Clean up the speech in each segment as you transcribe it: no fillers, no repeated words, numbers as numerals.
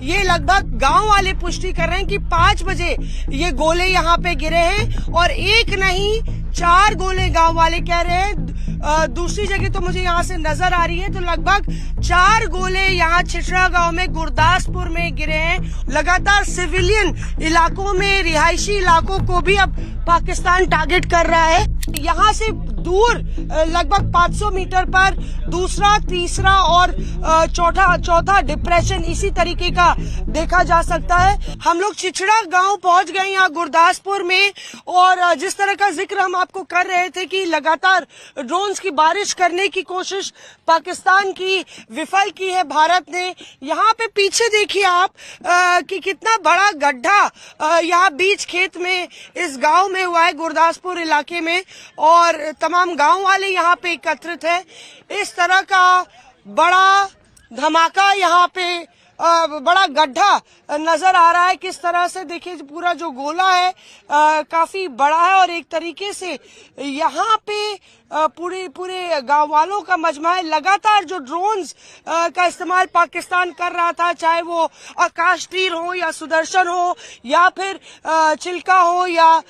ये लगभग गांव वाले पुष्टि कर रहे हैं कि 5 बजे ये गोले यहाँ पे गिरे हैं और एक नहीं 4 गोले गांव वाले कह रहे हैं। दूसरी जगह तो मुझे यहाँ से नजर आ रही है तो लगभग 4 गोले यहाँ छिछड़ा गांव में गुरदासपुर में गिरे हैं। लगातार सिविलियन इलाकों में रिहायशी इलाकों को भी अब पाकिस्तान टारगेट कर रहा है। यहाँ से दूर लगभग 500 मीटर पर दूसरा, तीसरा और चौथा डिप्रेशन इसी तरीके का देखा जा सकता है। हम लोग छिछड़ा गांव पहुंच गए यहाँ गुरदासपुर में और जिस तरह का जिक्र हम आपको कर रहे थे कि लगातार ड्रोन्स की बारिश करने की कोशिश पाकिस्तान की विफल की है भारत ने। यहाँ पे पीछे देखिए आप कि कितना बड़ा गड्ढा यहाँ बीच खेत में इस गांव में हुआ है गुरदासपुर इलाके में और तमाम गांव वाले यहाँ पे एकत्रित है। इस तरह का बड़ा धमाका यहाँ पे बड़ा गड्ढा नजर आ रहा है। किस तरह से देखिए पूरा जो गोला है काफी बड़ा है और एक तरीके से यहाँ पे पूरे गांव वालों का मजमा है। लगातार जो ड्रोन्स का इस्तेमाल पाकिस्तान कर रहा था, चाहे वो आकाश तीर हो या सुदर्शन हो या फिर चिल्का हो या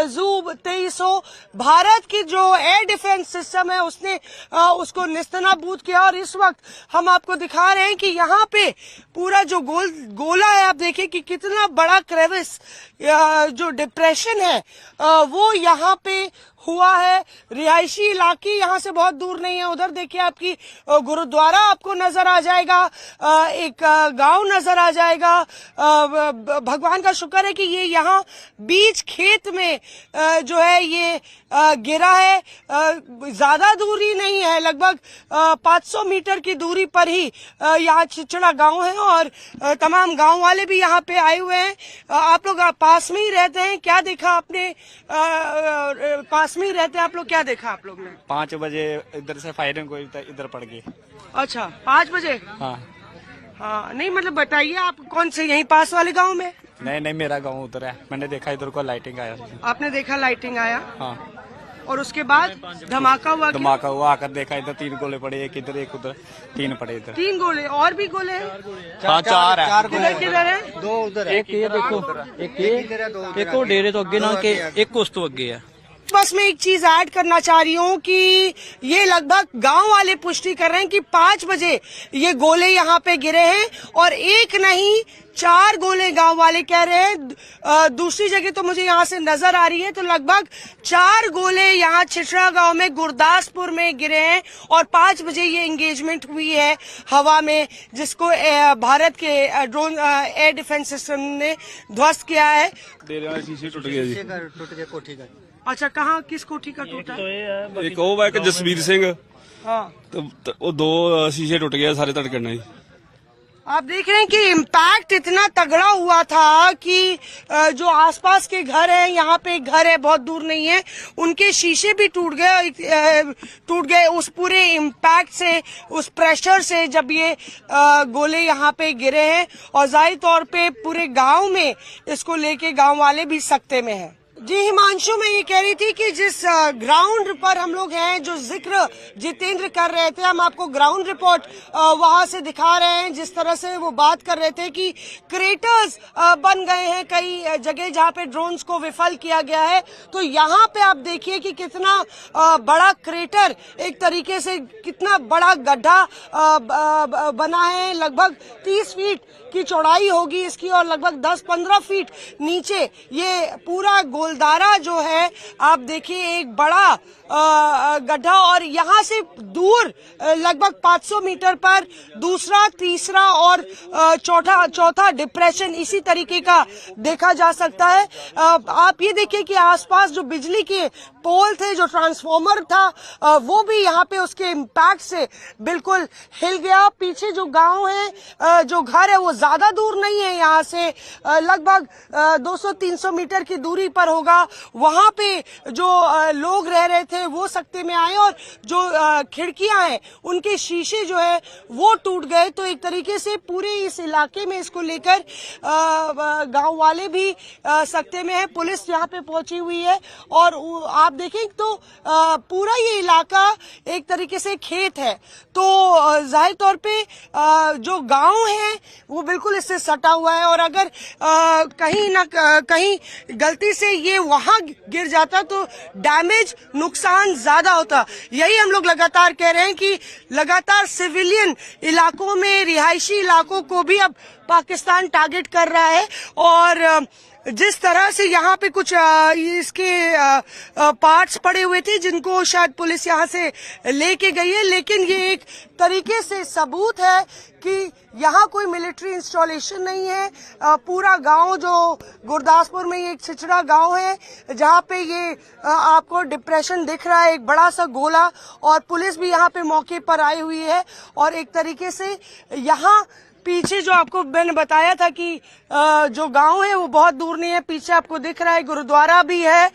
जू 23 हो, भारत की जो एयर डिफेंस सिस्टम है उसने उसको निस्तनाबूद किया। और इस वक्त हम आपको दिखा रहे हैं कि यहाँ पे पूरा जो गोला है, आप देखिए कि कितना बड़ा क्रेविस जो डिप्रेशन है वो यहाँ पे हुआ है। रिहायशी इलाके यहाँ से बहुत दूर नहीं है। उधर देखिए आपकी गुरुद्वारा आपको नजर आ जाएगा, एक गांव नजर आ जाएगा। भगवान का शुक्र है कि ये यहाँ बीच खेत में जो है ये गिरा है। ज्यादा दूरी नहीं है, लगभग 500 मीटर की दूरी पर ही यहाँ छिछड़ा गांव है और तमाम गांव वाले भी यहाँ पे आए हुए हैं। आप लोग पास में ही रहते हैं, क्या देखा आपने? पास में ही रहते हैं आप लोग, क्या देखा आप लोग ने? 5 बजे इधर से फायरिंग हुई, इधर पड़ गई। अच्छा, 5 बजे? हाँ, नहीं मतलब बताइए आप कौन से, यहीं पास वाले गांव में? नहीं, मेरा गांव उधर है। मैंने देखा इधर को लाइटिंग आया। आपने देखा लाइटिंग आया? हाँ। और उसके बाद धमाका हुआ? धमाका हुआ, आकर देखा इधर 3 गोले पड़े, एक इधर एक उधर, 3 पड़े इधर। 3 गोले? और भी गोले हैं? हाँ, 4 है। किधर है? 2 उधर है। एक ये देखो, एक और डेरे तो अगे ना के एक कोस तो अगे है। बस मैं एक चीज ऐड करना चाह रही हूँ कि ये लगभग गांव वाले पुष्टि कर रहे हैं कि 5 बजे ये गोले यहाँ पे गिरे हैं और एक नहीं 4 गोले गांव वाले कह रहे हैं। दूसरी जगह तो मुझे यहाँ से नजर आ रही है तो लगभग 4 गोले यहाँ छिछड़ा गांव में गुरदासपुर में गिरे हैं और 5 बजे ये एंगेजमेंट हुई है हवा में, जिसको भारत के ड्रोन एयर डिफेंस सिस्टम ने ध्वस्त किया है। शीशे टूट गए जी। टूट गया कोठी का। अच्छा, कहाँ, किस कोठी का टूटा? एक वो है कि जसवीर सिंह। हाँ, तो वो 2 शीशे टूट गए सारे तड़के नहीं। आप देख रहे हैं कि इम्पैक्ट इतना तगड़ा हुआ था कि जो आसपास के घर हैं, यहाँ पे एक घर है बहुत दूर नहीं है, उनके शीशे भी टूट गए उस पूरे इम्पैक्ट से, उस प्रेशर से जब ये गोले यहाँ पे गिरे हैं। और जाहिर तौर पे पूरे गांव में इसको लेके गांव वाले भी सख्ते में हैं। जी हिमांशु, मैं ये कह रही थी कि जिस ग्राउंड पर हम लोग हैं, जो जिक्र जितेंद्र कर रहे थे, हम आपको ग्राउंड रिपोर्ट वहां से दिखा रहे हैं। जिस तरह से वो बात कर रहे थे कि क्रेटर्स बन गए हैं कई जगह जहां पे ड्रोन्स को विफल किया गया है, तो यहाँ पे आप देखिए कि कितना बड़ा क्रेटर, एक तरीके से कितना बड़ा गड्ढा बना है। लगभग 30 फीट की चौड़ाई होगी इसकी और लगभग 10-15 फीट नीचे ये पूरा गोलदारा जो है, आप देखिए एक बड़ा गड्ढा। और यहाँ से दूर लगभग 500 मीटर पर दूसरा, तीसरा और चौथा डिप्रेशन इसी तरीके का देखा जा सकता है। आप ये देखिए कि आसपास जो बिजली के पोल थे, जो ट्रांसफॉर्मर था, वो भी यहाँ पे उसके इम्पैक्ट से बिल्कुल हिल गया। पीछे जो गांव है, जो घर है, वो ज्यादा दूर नहीं है यहाँ से, लगभग 200-300 मीटर की दूरी पर होगा, वहां पे जो लोग रह रहे थे वो सकते में आए और जो खिड़कियां हैं उनके शीशे जो है वो टूट गए। तो एक तरीके से पूरे इस इलाके में इसको लेकर गांव वाले भी सकते में है। पुलिस यहाँ पे पहुंची हुई है और आप देखें तो पूरा ये इलाका एक तरीके से खेत है। तो जाहिर तौर पे जो गांव है वो बिल्कुल इससे सटा हुआ है और अगर कहीं ना कहीं गलती से ये वहां गिर जाता तो डैमेज, नुकसान ज्यादा होता। यही हम लोग लगातार कह रहे हैं कि लगातार सिविलियन इलाकों में, रिहायशी इलाकों को भी अब पाकिस्तान टारगेट कर रहा है और जिस तरह से यहाँ पे कुछ इसके पार्ट्स पड़े हुए थे जिनको शायद पुलिस यहाँ से लेके गई है, लेकिन ये एक तरीके से सबूत है कि यहाँ कोई मिलिट्री इंस्टॉलेशन नहीं है। पूरा गांव जो गुरदासपुर में ये एक छिछड़ा गांव है जहाँ पे ये आपको डिप्रेशन दिख रहा है, एक बड़ा सा गोला, और पुलिस भी यहाँ पे मौके पर आई हुई है और एक तरीके से यहाँ पीछे जो आपको मैंने बताया था कि जो गांव है वो बहुत दूर नहीं है, पीछे आपको दिख रहा है गुरुद्वारा भी है।